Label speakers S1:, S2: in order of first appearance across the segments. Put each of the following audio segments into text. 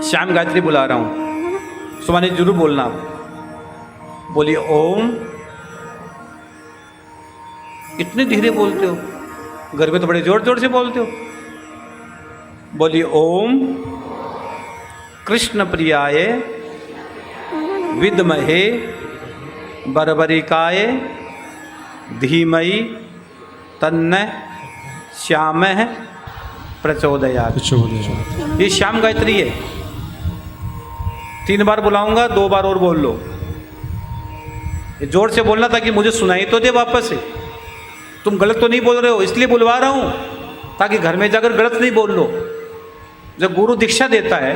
S1: श्याम गायत्री बुला रहा हूँ, सुमानी जरूर बोलना आप। बोलिए ओम। इतने धीरे बोलते हो, घर में तो बड़े जोर जोर से बोलते हो। बोलिए ओम कृष्ण प्रियाय विद्महे बर्बरिकाय धीमहि तन्नः श्यामः प्रचोदयात्। ये श्याम गायत्री है। 3 बार बुलाऊंगा, 2 बार और बोल लो। ये जोर से बोलना ताकि मुझे सुनाई तो दे वापस से। तुम गलत तो नहीं बोल रहे हो, इसलिए बुलवा रहा हूं ताकि घर में जाकर गलत नहीं बोल लो। जब गुरु दीक्षा देता है,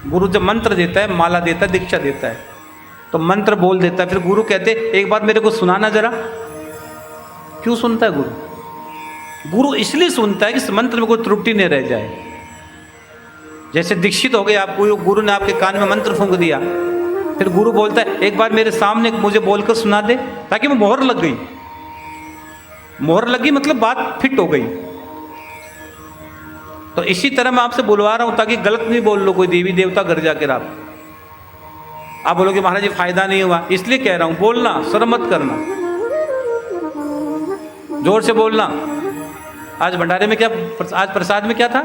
S1: गुरु जब मंत्र देता है, माला देता है, दीक्षा देता है, तो मंत्र बोल देता है, फिर गुरु कहते एक बार मेरे को सुनाना जरा। क्यों सुनता है गुरु? गुरु इसलिए सुनता है कि इस मंत्र में कोई त्रुटि नहीं रह जाए। जैसे दीक्षित हो गए आप, गुरु ने आपके कान में मंत्र फूंक दिया, फिर गुरु बोलता है एक बार मेरे सामने मुझे बोलकर सुना दे, ताकि वो मोहर लग गई। मोहर लगी मतलब बात फिट हो गई। तो इसी तरह मैं आपसे बुलवा रहा हूं ताकि गलत नहीं बोल लो कोई देवी देवता घर जाकर। आप बोलोगे महाराज जी फायदा नहीं हुआ, इसलिए कह रहा हूं बोलना, शर्म मत करना, जोर से बोलना। आज भंडारे में क्या, आज प्रसाद में क्या था?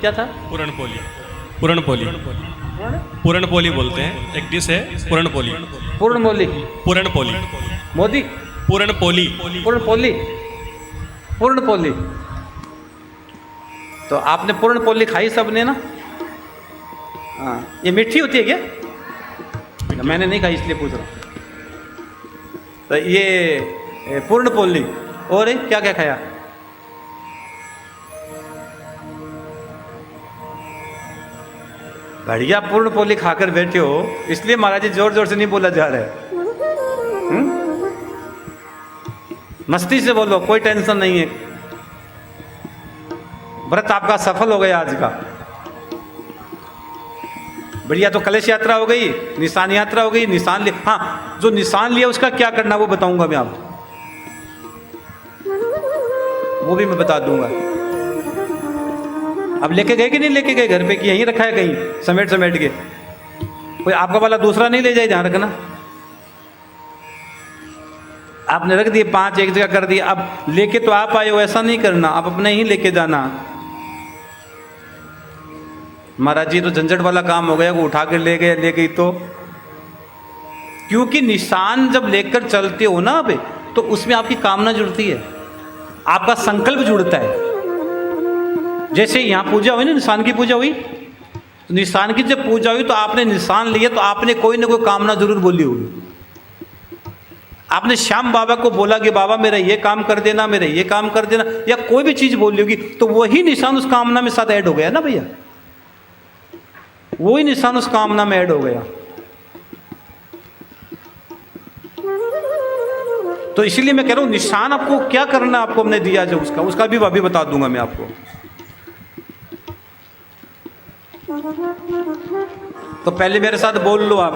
S1: क्या था?
S2: पूरणपोली। पूरणपोली, पूरणपोली बोलते हैं, एक डिश है पूरणपोली।
S1: पूर्णमोली,
S2: पूरणपोली,
S1: मोदी,
S2: पूरणपोली।
S1: पूर्णपोली, पूर्णपोली। तो आपने पूर्णपोली खाई सबने ना? हाँ, ये मीठी होती है क्या? मैंने नहीं खाई इसलिए पूछ रहा हूँ। तो ये पूर्णपोली और क्या क्या खाया? बढ़िया पूर्णपोली खाकर बैठे हो, इसलिए महाराज जी जोर जोर से नहीं बोला जा रहा है। मस्ती से बोलो, कोई टेंशन नहीं है। व्रत आपका सफल हो गया आज का। बढ़िया। तो कलश यात्रा हो गई, निशान यात्रा हो गई, निशान लिया। हाँ, जो निशान लिया उसका क्या करना वो बताऊंगा मैं आपको, वो भी मैं बता दूंगा। अब लेके गए कि नहीं लेके गए घर पे, कि यहीं रखा है कहीं समेट समेट के? कोई आपका वाला दूसरा नहीं ले जाए, ध्यान रखना। आपने रख दिए 5 एक जगह कर दिए, अब लेके तो आप आए हो, ऐसा नहीं करना, आप अपने ही लेके जाना। महाराज जी तो झंझट वाला काम हो गया, वो उठा कर ले गए, ले गई तो। क्योंकि निशान जब लेकर चलते हो ना अब, तो उसमें आपकी कामना जुड़ती है, आपका संकल्प जुड़ता है। जैसे यहाँ पूजा हुई ना, निशान की पूजा हुई, तो निशान की जब पूजा हुई तो आपने निशान लिया, तो आपने कोई ना कोई कामना जरूर बोली होगी। आपने श्याम बाबा को बोला कि बाबा मेरा ये काम कर देना, मेरा ये काम कर देना, या कोई भी चीज बोली होगी, तो वही निशान उस कामना में साथ ऐड हो गया ना भैया, वही निशान उस कामना में ऐड हो गया। तो इसीलिए मैं कह रहा हूं निशान आपको क्या करना, आपको हमने दिया जो उसका भी अभी बता दूंगा मैं आपको। तो पहले मेरे साथ बोल लो आप,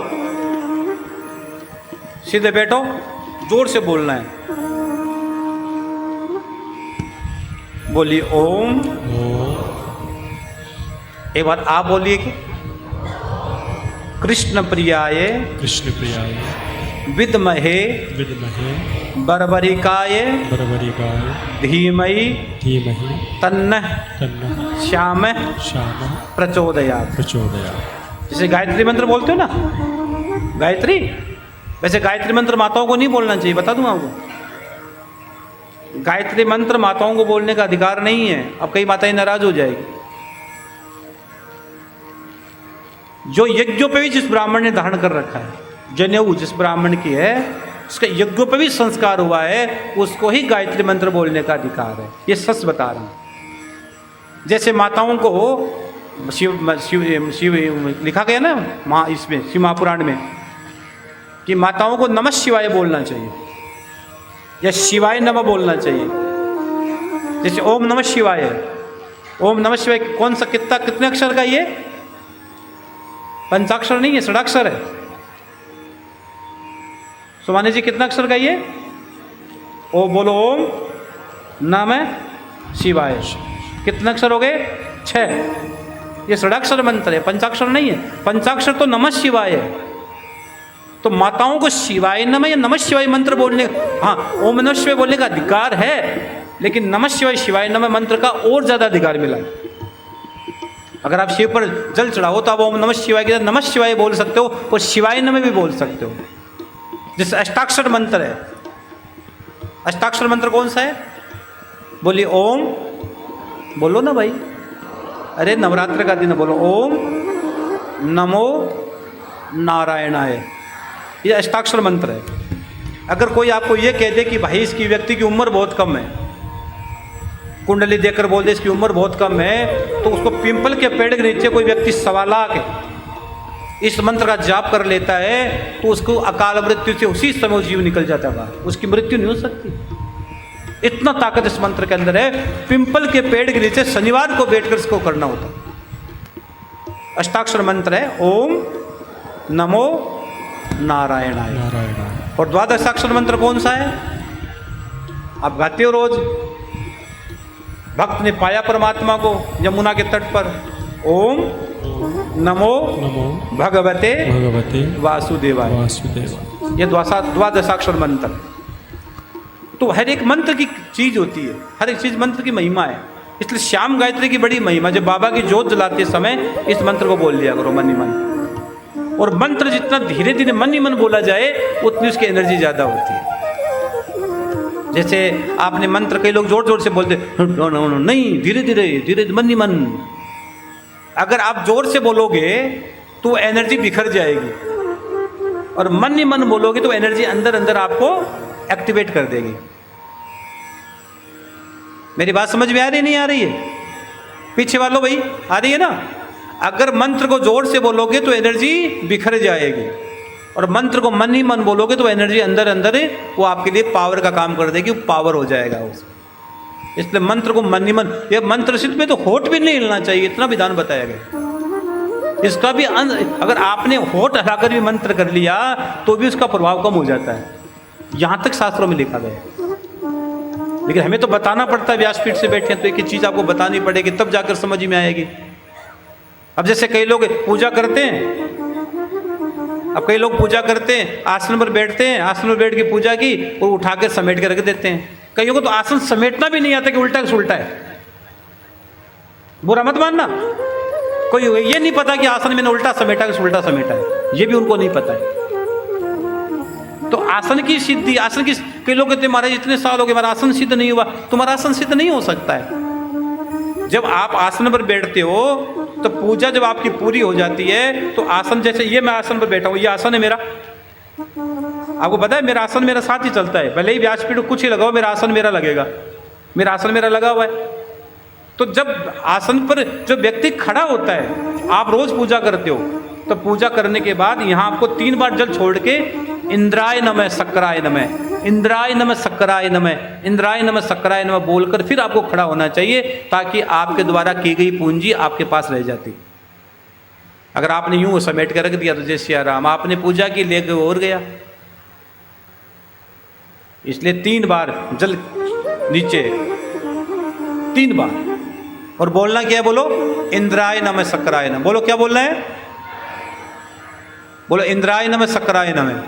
S1: सीधे बैठो, जोर से बोलना है। बोलिए ओम। एक बात आप बोलिए कि कृष्ण प्रियाय,
S2: कृष्ण प्रियाय
S1: विद्महे,
S2: विद्महे
S1: बर्बरिकाय,
S2: बर्बरिकाय
S1: धीमहि,
S2: धीमहि
S1: तन्नः
S2: तन्नः
S1: श्यामः
S2: श्यामः
S1: प्रचोदयात्।
S2: प्रचोदयात्।
S1: जैसे गायत्री मंत्र बोलते हो ना, गायत्री, वैसे गायत्री मंत्र माताओं को नहीं बोलना चाहिए, बता दूं आपको। गायत्री मंत्र माताओं को बोलने का अधिकार नहीं है। अब कई माताएं नाराज हो जाएगी। जो यज्ञोपवीत जिस ब्राह्मण ने धारण कर रखा है, जनेऊ जिस ब्राह्मण की है, उसका यज्ञोपवीत संस्कार हुआ है, उसको ही गायत्री मंत्र बोलने का अधिकार है। ये सच बता रहा हूं। जैसे माताओं को शिव लिखा गया ना माँ, इसमें शिव महापुराण में, कि माताओं को नमः शिवाय बोलना चाहिए या शिवाय नमः बोलना चाहिए। जैसे ओम नमः शिवाय है, ओम नमः शिवाय कौन सा, कितने अक्षर का ये? पंचाक्षर नहीं है, षडाक्षर है। सुमानी जी कितना अक्षर का ये? ओ बोलो ओम नमः शिवाय। कितने अक्षर हो गए? 6। ये षडाक्षर मंत्र है, पंचाक्षर नहीं है। पंचाक्षर तो नमः शिवाय है। तो माताओं को शिवाय नमः या नमः शिवाय मंत्र बोलने, हाँ ओम नमः शिवाय बोलने का अधिकार है, लेकिन नमः शिवाय शिवाय नमः मंत्र का और ज्यादा अधिकार मिला है। अगर आप शिव पर जल चढ़ाओ तो आप ओम नमः शिवाय के साथ नमः शिवाय बोल सकते हो और शिवाय नमः भी बोल सकते हो। जैसे अष्टाक्षर मंत्र है। अष्टाक्षर मंत्र कौन सा है? बोलिए ओम, बोलो ना भाई, अरे नवरात्र का दिन बोलो ओम नमो नारायणाय। ये अष्टाक्षर मंत्र है। अगर कोई आपको ये कह दे कि भाई इसकी व्यक्ति की उम्र बहुत कम है, कुंडली देकर बोल दे इसकी उम्र बहुत कम है, तो उसको पिंपल के पेड़ के नीचे कोई व्यक्ति 1.25 लाख इस मंत्र का जाप कर लेता है तो उसको अकाल मृत्यु से उसी समय जीव निकल जाता है, उसकी मृत्यु नहीं हो सकती। इतना ताकत इस मंत्र के अंदर है। पिंपल के पेड़ के नीचे शनिवार को बैठकर इसको करना होता है। अष्टाक्षर मंत्र है ओम नमो नारायणाय। और द्वादशाक्षर मंत्र कौन सा है? आप गाते हो रोज। भक्त ने पाया परमात्मा को यमुना के तट पर, ओम नमो भगवते वासुदेवाय। ये द्वादशाक्षर मंत्र। तो हर एक मंत्र की चीज होती है, हर एक चीज मंत्र की महिमा है। इसलिए श्याम गायत्री की बड़ी महिमा, जब बाबा की जोत जलाते समय इस मंत्र को बोल लिया करो मन ही मन। और मंत्र जितना धीरे धीरे मन ही मन बोला जाए उतनी उसकी एनर्जी ज्यादा होती है। जैसे आपने मंत्र, कई लोग जोर जोर से बोलते नहीं, धीरे धीरे मन ही मन। अगर आप जोर से बोलोगे तो एनर्जी बिखर जाएगी, और मन ही मन बोलोगे तो एनर्जी अंदर अंदर आपको एक्टिवेट कर देगी। मेरी बात समझ में आ रही नहीं आ रही है? पीछे वालों भाई आ रही है ना? अगर मंत्र को जोर से बोलोगे तो एनर्जी बिखर जाएगी, और मंत्र को मन ही मन बोलोगे तो एनर्जी अंदर अंदर वो आपके लिए पावर का काम कर देगी, पावर हो जाएगा उसमें। इसलिए मंत्र को मन ही मन, ये मंत्र सिद्ध में तो होठ भी नहीं हिलना चाहिए, इतना विधान बताया गया। इसका भी अगर आपने होठ हलाकर भी मंत्र कर लिया तो भी उसका प्रभाव कम हो जाता है, यहां तक शास्त्रों में लिखा गया है। लेकिन हमें तो बताना पड़ता है, व्यासपीठ से बैठे हैं तो एक एक चीज आपको बतानी पड़ेगी, तब जाकर समझ में आएगी। अब जैसे कई लोग पूजा करते हैं, अब कई लोग पूजा करते हैं, आसन पर बैठते हैं, आसन पर बैठ के पूजा की और उठा कर समेट के रख देते हैं। कईयों को तो आसन समेटना भी नहीं आता कि उल्टा सुलटा है। बुरा मत मानना, कोई ये नहीं पता कि आसन मैंने उल्टा समेटा कि उल्टा समेटा है, ये भी उनको नहीं पता है। तो आसन की सिद्धि, आसन की, कई लोग कहते हैं महाराज इतने साल हो गए हमारा आसन सिद्ध नहीं हुआ। तुम्हारा आसन सिद्ध नहीं हो सकता है। जब आप आसन पर बैठते हो तो पूजा जब आपकी पूरी हो जाती है तो आसन, जैसे ये मैं आसन पर बैठा हूं, ये आसन है मेरा, आपको पता है मेरा आसन मेरा साथ ही चलता है, भले ही व्यासपीठ कुछ ही लगाओ मेरा आसन मेरा लगेगा, मेरा आसन मेरा लगा हुआ है। तो जब आसन पर जो व्यक्ति खड़ा होता है, आप रोज पूजा करते हो, तो पूजा करने के बाद यहाँ आपको 3 बार जल छोड़ के इंद्राय नमः सक्राय नमः, इंद्राय नमः सक्राय नमः, इंद्राय नमः सक्राय नमः बोलकर फिर आपको खड़ा होना चाहिए, ताकि आपके द्वारा की गई पूंजी आपके पास रह जाती। अगर आपने यूं समेट कर रख दिया तो जय सिया राम, आपने पूजा की ले और गया। इसलिए 3 बार जल नीचे, 3 बार, और बोलना क्या है? बोलो इंद्राय नमः सक्राय नमः। बोलो क्या बोलना है? बोलो इंद्राय नमः सक्राय नमः,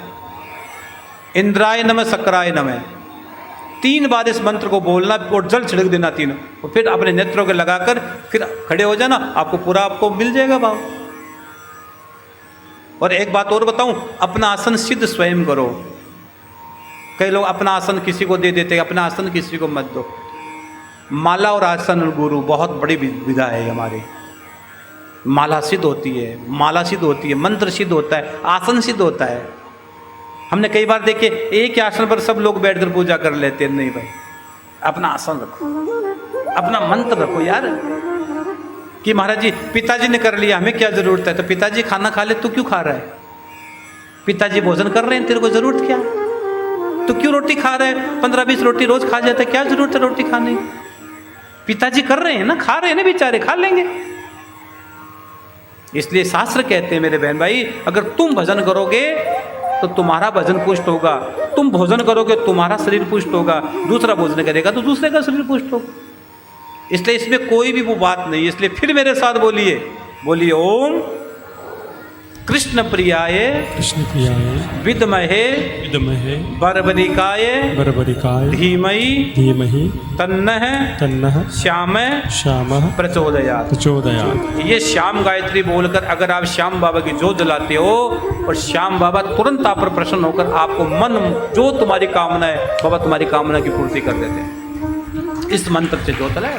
S1: इंद्राय नमः सक्राय नमः। 3 बार इस मंत्र को बोलना और जल छिड़क देना तीनों, और फिर अपने नेत्रों के लगाकर फिर खड़े हो जाना, आपको पूरा आपको मिल जाएगा भाव। और एक बात और बताऊं, अपना आसन सिद्ध स्वयं करो। कई लोग अपना आसन किसी को दे देते हैं, अपना आसन किसी को मत दो। माला और आसन गुरु बहुत बड़ी विधा है हमारी। माला सिद्ध होती है, माला सिद्ध होती है, मंत्र सिद्ध होता है, आसन सिद्ध होता है। हमने कई बार देखे एक ही आसन पर सब लोग बैठकर पूजा कर लेते हैं। नहीं भाई, अपना आसन रखो, अपना मंत्र रखो यार। कि महाराज जी पिताजी ने कर लिया, हमें क्या जरूरत है? तो पिताजी खाना खा ले, तू क्यों खा रहा है? पिताजी भोजन कर रहे हैं, तेरे को जरूरत क्या? तू क्यों रोटी खा रहा है? 15-20 रोटी रोज खा जाता है, क्या जरूरत है रोटी खाने? पिताजी कर रहे हैं ना, खा रहे हैं ना बेचारे, खा लेंगे। इसलिए शास्त्र कहते हैं मेरे बहन भाई, अगर तुम भजन करोगे तो तुम्हारा भजन पुष्ट होगा, तुम भोजन करोगे तुम्हारा शरीर पुष्ट होगा, दूसरा भोजन करेगा तो दूसरे का शरीर पुष्ट होगा। इसलिए इसमें कोई भी वो बात नहीं। इसलिए फिर मेरे साथ बोलिए ओम कृष्ण प्रियाय विद्महे बर्बरिकाय धीमहि तन्नः श्यामः प्रचोदयात्। ये श्याम गायत्री बोलकर अगर आप श्याम बाबा की जोत जलाते हो और श्याम बाबा तुरंत आप पर प्रसन्न होकर आपको मन जो तुम्हारी कामना है बाबा तुम्हारी कामना की पूर्ति कर देते हैं। इस मंत्र से जोत जलाया।